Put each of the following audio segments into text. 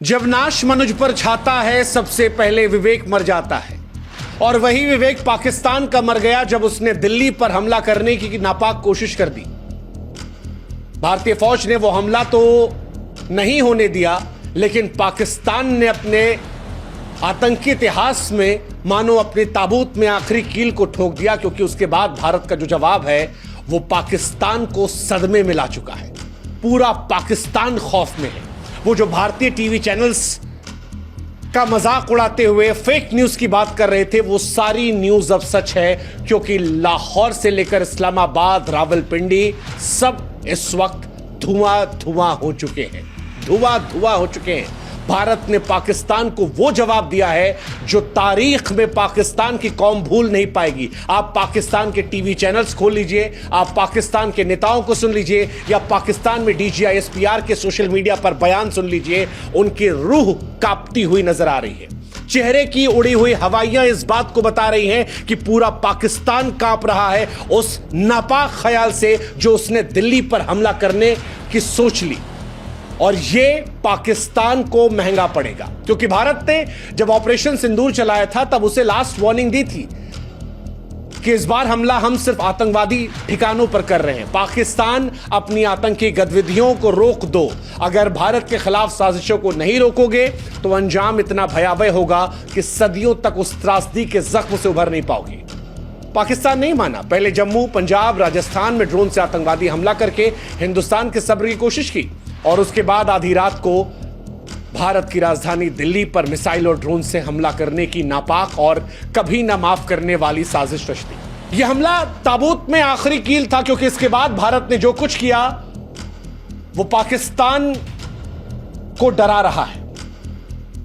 जब नाश मनुज पर छाता है सबसे पहले विवेक मर जाता है। और वही विवेक पाकिस्तान का मर गया जब उसने दिल्ली पर हमला करने की नापाक कोशिश कर दी। भारतीय फौज ने वो हमला तो नहीं होने दिया, लेकिन पाकिस्तान ने अपने आतंकी इतिहास में मानो अपने ताबूत में आखिरी कील को ठोक दिया, क्योंकि उसके बाद भारत का जो जवाब है वो पाकिस्तान को सदमे में ला चुका है। पूरा पाकिस्तान खौफ में है। वो जो भारतीय टीवी चैनल्स का मजाक उड़ाते हुए फेक न्यूज की बात कर रहे थे, वो सारी न्यूज अब सच है, क्योंकि लाहौर से लेकर इस्लामाबाद, रावलपिंडी सब इस वक्त धुआं धुआं हो चुके हैं, धुआं धुआं हो चुके हैं। भारत ने पाकिस्तान को वो जवाब दिया है जो तारीख में पाकिस्तान की कौम भूल नहीं पाएगी। आप पाकिस्तान के टीवी चैनल्स खोल लीजिए, आप पाकिस्तान के नेताओं को सुन लीजिए, या पाकिस्तान में DGISPR के सोशल मीडिया पर बयान सुन लीजिए, उनकी रूह कांपती हुई नजर आ रही है। चेहरे की उड़ी हुई हवाइयां इस बात को बता रही हैं कि पूरा पाकिस्तान कांप रहा है उस नापाक ख्याल से जो उसने दिल्ली पर हमला करने की सोच ली। और ये पाकिस्तान को महंगा पड़ेगा, क्योंकि भारत ने जब ऑपरेशन सिंदूर चलाया था तब उसे लास्ट वार्निंग दी थी कि इस बार हमला हम सिर्फ आतंकवादी ठिकानों पर कर रहे हैं। पाकिस्तान अपनी आतंकी गतिविधियों को रोक दो। अगर भारत के खिलाफ साजिशों को नहीं रोकोगे तो अंजाम इतना भयावह होगा कि सदियों तक उस त्रासदी के जख्म से उभर नहीं पाओगे। पाकिस्तान नहीं माना। पहले जम्मू, पंजाब, राजस्थान में ड्रोन से आतंकवादी हमला करके हिंदुस्तान के सब्र की कोशिश की, और उसके बाद आधी रात को भारत की राजधानी दिल्ली पर मिसाइल और ड्रोन से हमला करने की नापाक और कभी ना माफ करने वाली साजिश रच दी। यह हमला ताबूत में आखिरी कील था, क्योंकि इसके बाद भारत ने जो कुछ किया वो पाकिस्तान को डरा रहा है।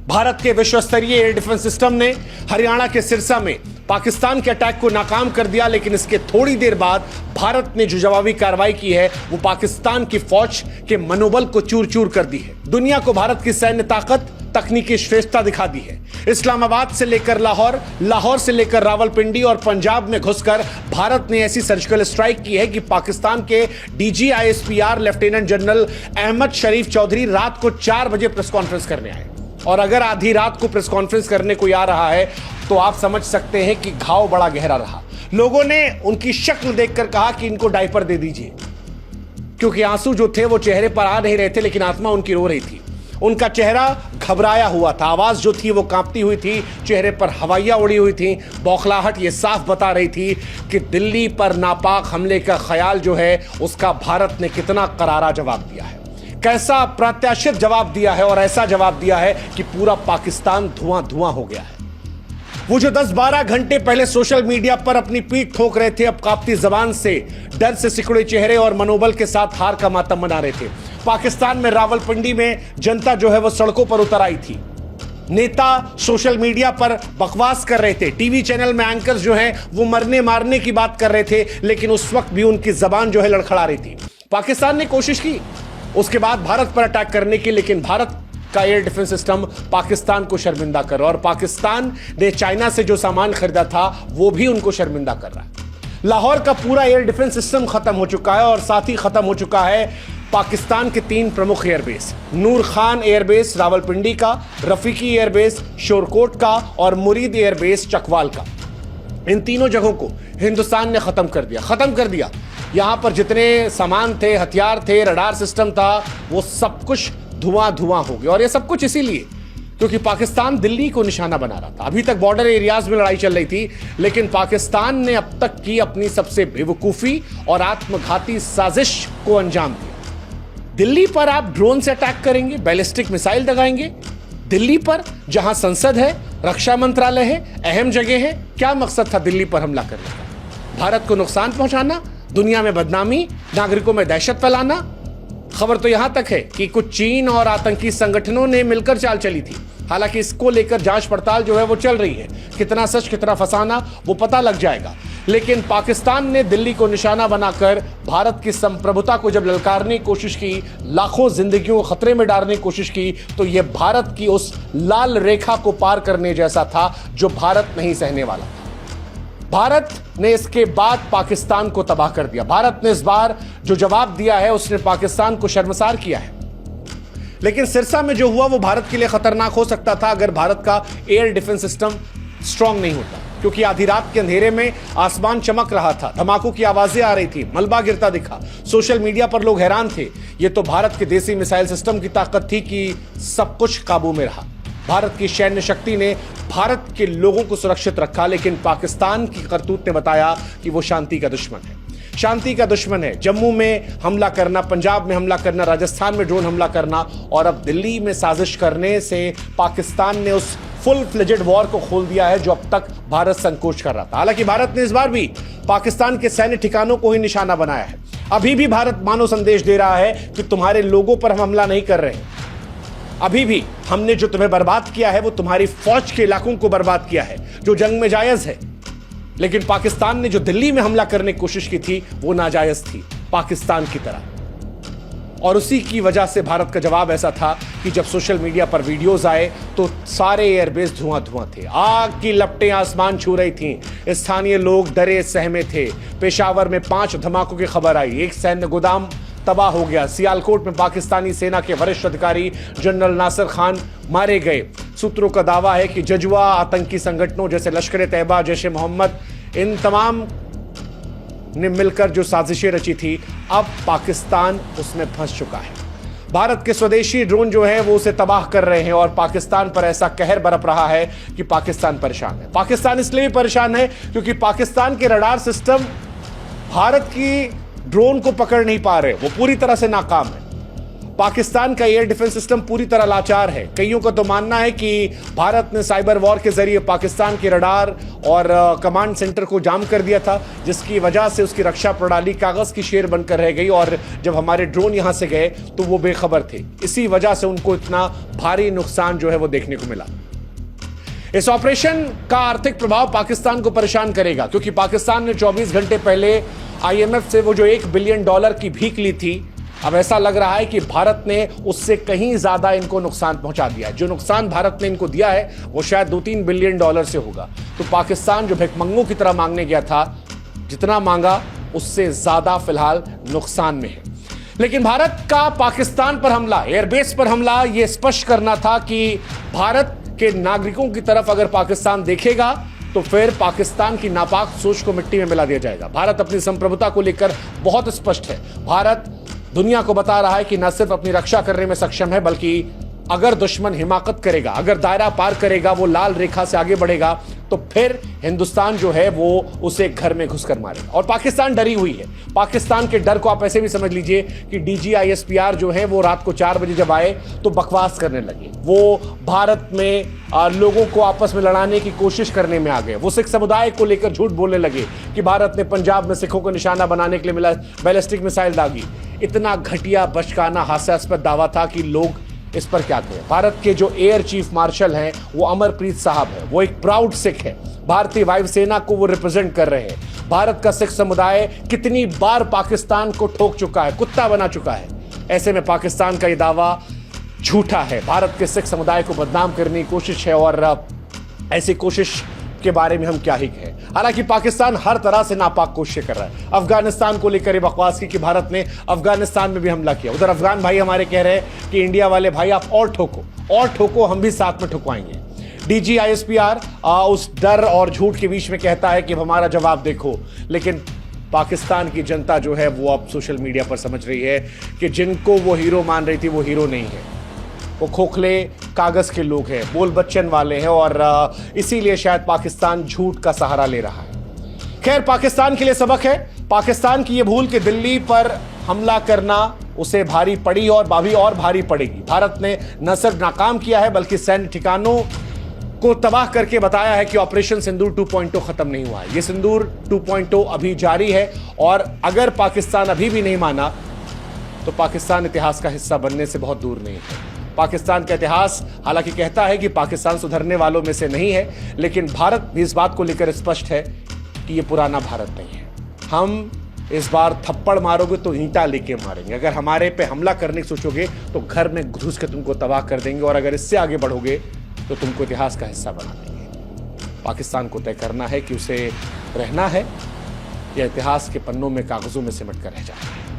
भारत के विश्व स्तरीय एयर डिफेंस सिस्टम ने हरियाणा के सिरसा में पाकिस्तान के अटैक को नाकाम कर दिया, लेकिन इसके थोड़ी देर बाद भारत ने जो जवाबी कार्रवाई की है वो पाकिस्तान की फौज के मनोबल को चूर चूर कर दी है। दुनिया को भारत की सैन्य ताकत, तकनीकी श्रेष्ठता दिखा दी है। इस्लामाबाद से लेकर लाहौर, लाहौर से लेकर रावलपिंडी और पंजाब में घुसकर भारत ने ऐसी सर्जिकल स्ट्राइक की है कि पाकिस्तान के DGISPR लेफ्टिनेंट जनरल अहमद शरीफ चौधरी रात को 4 बजे प्रेस कॉन्फ्रेंस करने आए। और अगर आधी रात को प्रेस कॉन्फ्रेंस करने कोई आ रहा है तो आप समझ सकते हैं कि घाव बड़ा गहरा रहा। लोगों ने उनकी शक्ल देखकर कहा कि इनको डायपर दे दीजिए, क्योंकि आंसू जो थे वो चेहरे पर आ नहीं रहे थे, लेकिन आत्मा उनकी रो रही थी। उनका चेहरा घबराया हुआ था, आवाज जो थी वो कांपती हुई थी, चेहरे पर हवाइयां उड़ी हुई थी। बौखलाहट ये साफ बता रही थी कि दिल्ली पर नापाक हमले का ख्याल जो है उसका भारत ने कितना करारा जवाब दिया है, कैसा अप्रत्याशित जवाब दिया है, और ऐसा जवाब दिया है कि पूरा पाकिस्तान धुआं धुआं हो गया है। वो जो 10-12 घंटे पहले सोशल मीडिया पर अपनी पीठ ठोक रहे थे, अब कांपती जबान से, डर से सिकुड़े चेहरे और मनोबल के साथ हार का मातम मना रहे थे। पाकिस्तान में रावलपिंडी में जनता जो है वो सड़कों पर उतर आई थी। नेता सोशल मीडिया पर बकवास कर रहे थे, टीवी चैनल में एंकर्स जो हैं वो मरने मारने की बात कर रहे थे, लेकिन उस वक्त भी उनकी जबान जो है लड़खड़ा रही थी। पाकिस्तान ने कोशिश की उसके बाद भारत पर अटैक करने की, लेकिन भारत का एयर डिफेंस सिस्टम पाकिस्तान को शर्मिंदा कर रहा है, और पाकिस्तान ने चाइना से जो सामान खरीदा था वो भी उनको शर्मिंदा कर रहा है। लाहौर का पूरा एयर डिफेंस सिस्टम खत्म हो चुका है, और साथ ही खत्म हो चुका है पाकिस्तान के 3 प्रमुख एयरबेस, नूर खान एयरबेस रावलपिंडी का, रफीकी एयरबेस शोरकोट का, और मुरीद एयरबेस चकवाल का। इन तीनों जगहों को हिंदुस्तान ने खत्म कर दिया। यहां पर जितने सामान थे, हथियार थे, रडार सिस्टम था, वो सब कुछ धुआं धुआं हो गया। और ये सब कुछ इसीलिए क्योंकि पाकिस्तान दिल्ली को निशाना बना रहा था। अभी तक बॉर्डर एरियाज में लड़ाई चल रही थी, लेकिन पाकिस्तान ने अब तक की अपनी सबसे बेवकूफी और आत्मघाती साजिश को अंजाम दिया। दिल्ली पर आप ड्रोन से अटैक करेंगे, बैलिस्टिक मिसाइल दगाएंगे दिल्ली पर, जहां संसद है, रक्षा मंत्रालय है, अहम जगह है। क्या मकसद था दिल्ली पर हमला करने का? भारत को नुकसान पहुंचाना, दुनिया में बदनामी, नागरिकों में दहशत फैलाना। खबर तो यहां तक है कि कुछ चीन और आतंकी संगठनों ने मिलकर चाल चली थी। हालांकि इसको लेकर जांच पड़ताल जो है वो चल रही है, कितना सच कितना फसाना वो पता लग जाएगा। लेकिन पाकिस्तान ने दिल्ली को निशाना बनाकर भारत की संप्रभुता को जब ललकारने की कोशिश की, लाखों जिंदगियों को खतरे में डालने की कोशिश की, तो यह भारत की उस लाल रेखा को पार करने जैसा था जो भारत नहीं सहने वाला था। भारत ने इसके बाद पाकिस्तान को तबाह कर दिया। भारत ने इस बार जो जवाब दिया है उसने पाकिस्तान को शर्मसार किया है। लेकिन सिरसा में जो हुआ वो भारत के लिए खतरनाक हो सकता था अगर भारत का एयर डिफेंस सिस्टम स्ट्रांग नहीं होता, क्योंकि आधी रात के अंधेरे में आसमान चमक रहा था, धमाकों की आवाजें आ रही थी, मलबा गिरता दिखा। सोशल मीडिया पर लोग हैरान थे। यह तो भारत के देसी मिसाइल सिस्टम की ताकत थी कि सब कुछ काबू में रहा। भारत की सैन्य शक्ति ने भारत के लोगों को सुरक्षित रखा, लेकिन पाकिस्तान की करतूत ने बताया कि वो शांति का दुश्मन है। शांति का दुश्मन है। जम्मू में हमला करना, पंजाब में हमला करना, राजस्थान में ड्रोन हमला करना और अब दिल्ली में साजिश करने से पाकिस्तान ने उस फुल फ्लेजेड वॉर को खोल दिया है जो अब तक भारत संकोच कर रहा था। हालांकि भारत ने इस बार भी पाकिस्तान के सैन्य ठिकानों को ही निशाना बनाया है। अभी भी भारत मानो संदेश दे रहा है कि तुम्हारे लोगों पर हम हमला नहीं कर रहे हैं। अभी भी हमने जो तुम्हें बर्बाद किया है वो तुम्हारी फौज के इलाकों को बर्बाद किया है जो जंग में जायज है। लेकिन पाकिस्तान ने जो दिल्ली में हमला करने की कोशिश की थी वो नाजायज थी, पाकिस्तान की तरह। और उसी की वजह से भारत का जवाब ऐसा था कि जब सोशल मीडिया पर वीडियोस आए तो सारे एयरबेस धुआं धुआं थे, आग की लपटें आसमान छू रही थीं। स्थानीय लोग डरे सहमे थे। पेशावर में 5 धमाकों की खबर आई, एक सैन्य गोदाम तबाह हो गया। सियालकोट में पाकिस्तानी सेना के वरिष्ठ अधिकारी जनरल नासिर खान मारे गए। सूत्रों का दावा है कि जजुआ आतंकी संगठनों जैसे लश्कर तैयबा, जैश ए मोहम्मद, इन तमाम ने मिलकर जो साजिशें रची थी, अब पाकिस्तान उसमें फंस चुका है। भारत के स्वदेशी ड्रोन जो है वो उसे तबाह कर रहे हैं और पाकिस्तान पर ऐसा कहर बरप रहा है कि पाकिस्तान परेशान है। पाकिस्तान इसलिए भी परेशान है क्योंकि पाकिस्तान के रडार सिस्टम भारत की ड्रोन को पकड़ नहीं पा रहे, वो पूरी तरह से नाकाम है। पाकिस्तान का एयर डिफेंस सिस्टम पूरी तरह लाचार है। कईयों का तो मानना है कि भारत ने साइबर वॉर के जरिए पाकिस्तान के रडार और कमांड सेंटर को जाम कर दिया था, जिसकी वजह से उसकी रक्षा प्रणाली कागज की शेर बनकर रह गई और जब हमारे ड्रोन यहां से गए तो वो बेखबर थे। इसी वजह से उनको इतना भारी नुकसान जो है वो देखने को मिला। इस ऑपरेशन का आर्थिक प्रभाव पाकिस्तान को परेशान करेगा, क्योंकि पाकिस्तान ने 24 घंटे पहले IMF से वो जो $1 बिलियन की भीख ली थी, अब ऐसा लग रहा है कि भारत ने उससे कहीं ज्यादा इनको नुकसान पहुंचा दिया है। जो नुकसान भारत ने इनको दिया है वो शायद $2-3 बिलियन से होगा। तो पाकिस्तान जो भिखमंगों की तरह मांगने गया था, जितना मांगा उससे ज्यादा फिलहाल नुकसान में है। लेकिन भारत का पाकिस्तान पर हमला, एयरबेस पर हमला, यह स्पष्ट करना था कि भारत के नागरिकों की तरफ अगर पाकिस्तान देखेगा तो फिर पाकिस्तान की नापाक सोच को मिट्टी में मिला दिया जाएगा। भारत अपनी संप्रभुता को लेकर बहुत स्पष्ट है। भारत दुनिया को बता रहा है कि न सिर्फ अपनी रक्षा करने में सक्षम है, बल्कि अगर दुश्मन हिमाकत करेगा, अगर दायरा पार करेगा, वो लाल रेखा से आगे बढ़ेगा, तो फिर हिंदुस्तान जो है वो उसे घर में घुसकर मारेगा। और पाकिस्तान डरी हुई है। पाकिस्तान के डर को आप ऐसे भी समझ लीजिए कि DGISPR जो है वो रात को 4 बजे जब आए तो बकवास करने लगे। वो भारत में लोगों को आपस में लड़ाने की कोशिश करने में आ गए। वो सिख समुदाय को लेकर झूठ बोलने लगे कि भारत ने पंजाब में सिखों को निशाना बनाने के लिए बैलिस्टिक मिसाइल दागी। इतना घटिया, बचकाना, हास्यास्पद दावा था कि लोग इस पर क्या कहें। भारत के जो एयर चीफ मार्शल हैं वो अमरप्रीत साहब है, वो एक प्राउड सिख है। भारतीय वायुसेना को वो रिप्रेजेंट कर रहे हैं। भारत का सिख समुदाय कितनी बार पाकिस्तान को ठोक चुका है, कुत्ता बना चुका है। ऐसे में पाकिस्तान का ये दावा झूठा है। भारत के सिख समुदाय को बदनाम करने की कोशिश है और ऐसी कोशिश के बारे में हम क्या ही कहें। हालांकि पाकिस्तान हर तरह से नापाक कोशिश कर रहा है। अफगानिस्तान को लेकर बकवास की कि भारत ने अफगानिस्तान में भी हमला किया। उधर अफगान भाई हमारे कह रहे हैं कि इंडिया वाले भाई आप और ठोको, हम भी साथ में ठुकवाएंगे। DGISPR उस डर और झूठ के बीच में कहता है कि हमारा जवाब देखो, लेकिन पाकिस्तान की जनता जो है वो अब सोशल मीडिया पर समझ रही है कि जिनको वो हीरो मान रही थी वो हीरो नहीं है, वो खोखले कागज के लोग हैं, बोल बच्चन वाले हैं और इसीलिए शायद पाकिस्तान झूठ का सहारा ले रहा है। खैर, पाकिस्तान के लिए सबक है। पाकिस्तान की ये भूल कि दिल्ली पर हमला करना उसे भारी पड़ी और भारी पड़ेगी। भारत ने न सिर्फ नाकाम किया है बल्कि सैन्य ठिकानों को तबाह करके बताया है कि ऑपरेशन सिंदूर 2.0 खत्म नहीं हुआ है। ये सिंदूर 2.0 अभी जारी है और अगर पाकिस्तान अभी भी नहीं माना तो पाकिस्तान इतिहास का हिस्सा बनने से बहुत दूर नहीं है। पाकिस्तान का इतिहास हालांकि कहता है कि पाकिस्तान सुधरने वालों में से नहीं है, लेकिन भारत भी इस बात को लेकर स्पष्ट है कि यह पुराना भारत नहीं है। हम इस बार थप्पड़ मारोगे तो ईंटा लेके मारेंगे, अगर हमारे पे हमला करने की सोचोगे तो घर में घुस के तुमको तबाह कर देंगे और अगर इससे आगे बढ़ोगे तो तुमको इतिहास का हिस्सा बना देंगे। पाकिस्तान को तय करना है कि उसे रहना है या इतिहास के पन्नों में, कागजों में सिमट कर रह जाना है।